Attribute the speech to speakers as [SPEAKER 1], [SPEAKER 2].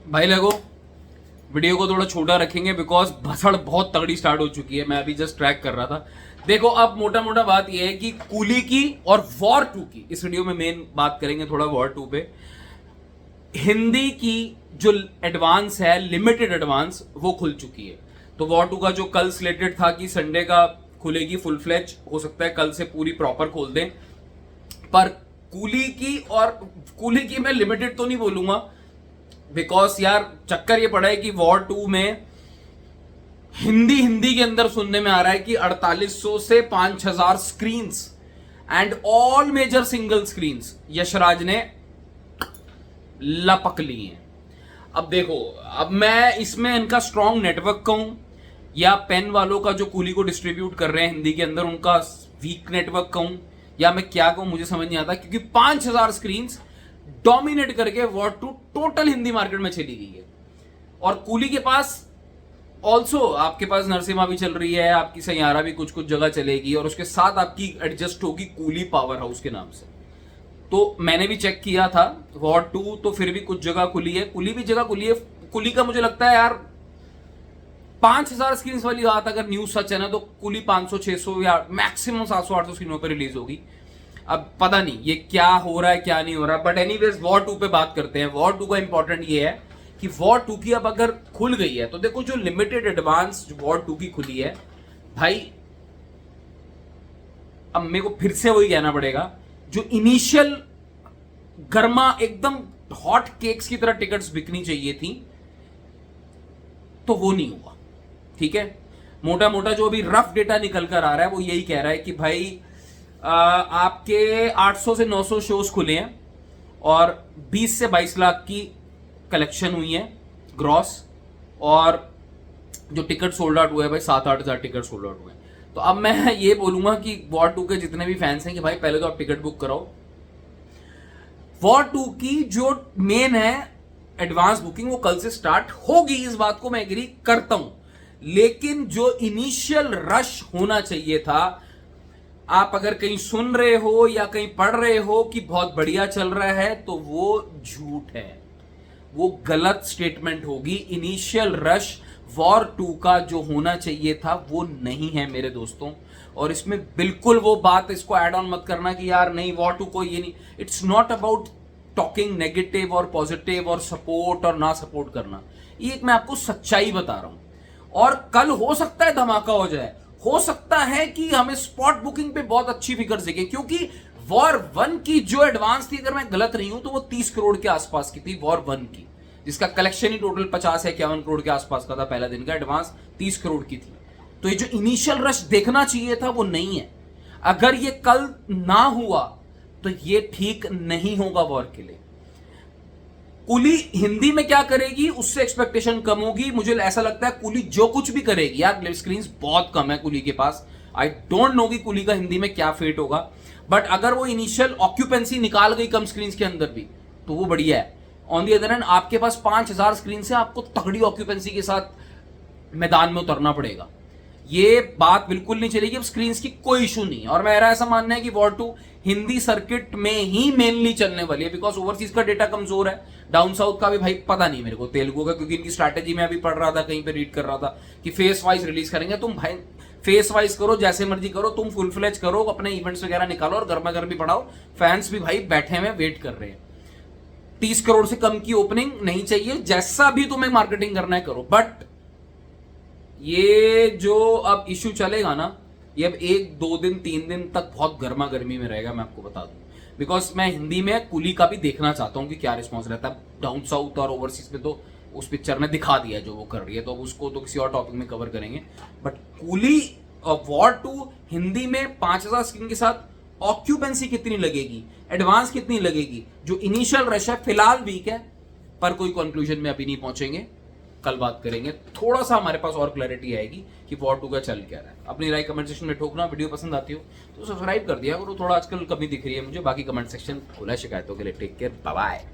[SPEAKER 1] भाई लगो वीडियो को थोड़ा छोटा रखेंगे बिकॉज भसड़ बहुत तगड़ी स्टार्ट हो चुकी है। मैं अभी जस्ट ट्रैक कर रहा था। देखो अब मोटा मोटा बात यह है कि कूली की और वॉर 2 की इस वीडियो में मेन बात करेंगे थोड़ा वॉर 2 पे। हिंदी की जो एडवांस है, लिमिटेड एडवांस, वो खुल चुकी है। तो वॉर 2 का जो कल स्लेटेड था कि संडे का खुलेगी फुल फ्लेज, हो सकता है कल से पूरी प्रॉपर खोल दें। पर कूली की मैं लिमिटेड तो नहीं बोलूंगा बिकॉज यार चक्कर ये पड़ा है कि वॉर 2 में हिंदी के अंदर सुनने में आ रहा है कि 4800 से 5000 screens and all major single screens Yashraj ने लपक ली हैं। अब देखो, अब मैं इसमें इनका स्ट्रॉन्ग नेटवर्क कहूं या पेन वालों का जो कूली को डिस्ट्रीब्यूट कर रहे हैं हिंदी के अंदर उनका वीक नेटवर्क कहूं या मैं क्या कहूं, मुझे समझ नहीं आता। क्योंकि 5000 स्क्रीन्स डोमिनेट करके वॉर 2 टोटल हिंदी मार्केट में चली गई है। और कूली के पास ऑल्सो आपके पास नरसिम्हा भी चल रही है, आपकी सैयारा भी कुछ कुछ जगह चलेगी और उसके साथ आपकी एडजस्ट होगी कूली पावर हाउस के नाम से। तो मैंने भी चेक किया था वॉर 2 तो फिर भी कुछ जगह खुली है, कूली भी जगह खुली है। कूली का मुझे लगता है यार 5000 स्क्रीन वाली बात अगर न्यूज सच है ना तो कूली 500-600 या मैक्सिमम 700-800 स्क्रीनों पर रिलीज होगी। अब पता नहीं ये क्या हो रहा है क्या नहीं हो रहा, बट एनीवेज वॉर 2 पे बात करते हैं। वॉर 2 का इंपॉर्टेंट ये है कि वॉर 2 की अब अगर खुल गई है तो देखो जो लिमिटेड एडवांस वॉर 2 की खुली है भाई, अब मेरे को फिर से वही कहना पड़ेगा, जो इनिशियल गर्मा एकदम हॉट केक्स की तरह टिकट्स बिकनी चाहिए थी तो वो नहीं हुआ। ठीक है, मोटा मोटा जो अभी रफ डेटा निकल कर आ रहा है वो यही कह रहा है कि भाई आपके 800 से 900 शोज खुले हैं और 20 से 22 लाख की कलेक्शन हुई है ग्रॉस, और जो टिकट सोल्ड आउट हुए हैं भाई 7-8 हजार टिकट सोल्ड आउट हुए हैं। तो अब मैं ये बोलूंगा कि वॉर 2 के जितने भी फैंस हैं कि भाई पहले तो आप टिकट बुक कराओ। वॉर 2 की जो मेन है एडवांस बुकिंग वो कल से स्टार्ट होगी, इस बात को मैं एग्री करता हूं। लेकिन जो इनिशियल रश होना चाहिए था, आप अगर कहीं सुन रहे हो या कहीं पढ़ रहे हो कि बहुत बढ़िया चल रहा है तो वो झूठ है, वो गलत स्टेटमेंट होगी। इनिशियल रश वॉर 2 का जो होना चाहिए था वो नहीं है मेरे दोस्तों। और इसमें बिल्कुल वो बात इसको ऐड ऑन मत करना कि यार नहीं वॉर 2 को ये नहीं। It's not about talking negative और पॉजिटिव और सपोर्ट और ना सपोर्ट करना, ये एक मैं आपको सच्चाई बता रहा हूं। और कल हो सकता है धमाका हो जाए, हो सकता है कि हमें स्पॉट बुकिंग पे बहुत अच्छी फिगर्स दिखे, क्योंकि वॉर 1 की जो एडवांस थी, अगर मैं गलत नहीं हूं तो वो 30 करोड़ के आसपास की थी वॉर 1 की, जिसका कलेक्शन ही टोटल 50 या 51 करोड़ के आसपास का था। पहला दिन का एडवांस 30 करोड़ की थी। तो ये जो इनिशियल रश देखना चाहिए था वो नहीं है। अगर ये कल ना हुआ तो ये ठीक नहीं होगा वॉर के लिए। कूली हिंदी में क्या करेगी उससे एक्सपेक्टेशन कम होगी। मुझे ऐसा लगता है कूली जो कुछ भी करेगी, यार स्क्रीन बहुत कम है कूली के पास, आई डोंट नो कि कूली का हिंदी में क्या फेट होगा, बट अगर वो इनिशियल ऑक्यूपेंसी निकाल गई कम स्क्रीन के अंदर भी तो वो बढ़िया है। ऑन दी अदर हैंड आपके पास 5000 स्क्रीन से आपको तगड़ी ऑक्यूपेंसी के साथ मैदान में उतरना पड़ेगा। ये बात बिल्कुल नहीं चलेगी। अब स्क्रीन की कोई इशू नहीं है और मेरा ऐसा मानना है कि वॉर 2 हिंदी सर्किट में ही मेनली चलने वाली है बिकॉज ओवरसीज का डेटा कमजोर है। डाउन साउथ का भी भाई पता नहीं मेरे को, तेलुगु का, क्योंकि इनकी स्ट्रैटेजी में अभी पढ़ रहा था, कहीं पे रीड कर रहा था कि फेस वाइज रिलीज करेंगे। तुम भाई फेस वाइज करो, जैसे मर्जी करो, तुम फुल फ्लेज करो, अपने इवेंट्स वगैरह निकालो और गर्मा गर्मी बढ़ाओ। फैंस भी भाई बैठे हुए वेट कर रहे हैं। 30 करोड़ से कम की ओपनिंग नहीं चाहिए, जैसा भी तुम्हें मार्केटिंग करना है करो। बट ये जो अब इश्यू चलेगा ना, ये अब 1-2 दिन 3 दिन तक बहुत गर्मा गर्मी में रहेगा, मैं आपको बता दूं। बिकॉज मैं हिंदी में कूली का भी देखना चाहता हूं कि क्या रिस्पॉन्स रहता है। डाउन साउथ और ओवरसीज में तो उस पिक्चर ने दिखा दिया जो वो कर रही है, तो अब उसको तो किसी और टॉपिक में कवर करेंगे। बट कूली वॉर 2 हिंदी में 5000 स्क्रीन के साथ ऑक्यूपेंसी कितनी लगेगी, एडवांस कितनी लगेगी, जो इनिशियल रश है फिलहाल वीक है, पर कोई कंक्लूजन में अभी नहीं पहुंचेंगे। कल बात करेंगे, थोड़ा सा हमारे पास और क्लैरिटी आएगी कि वॉर 2 का चल क्या रहा है। अपनी राय कमेंट सेक्शन में ठोकना। वीडियो पसंद आती हो तो सब्सक्राइब कर दिया करो, थोड़ा आजकल कमी दिख रही है मुझे। बाकी कमेंट सेक्शन खुला है शिकायतों के लिए। Take care, bye bye.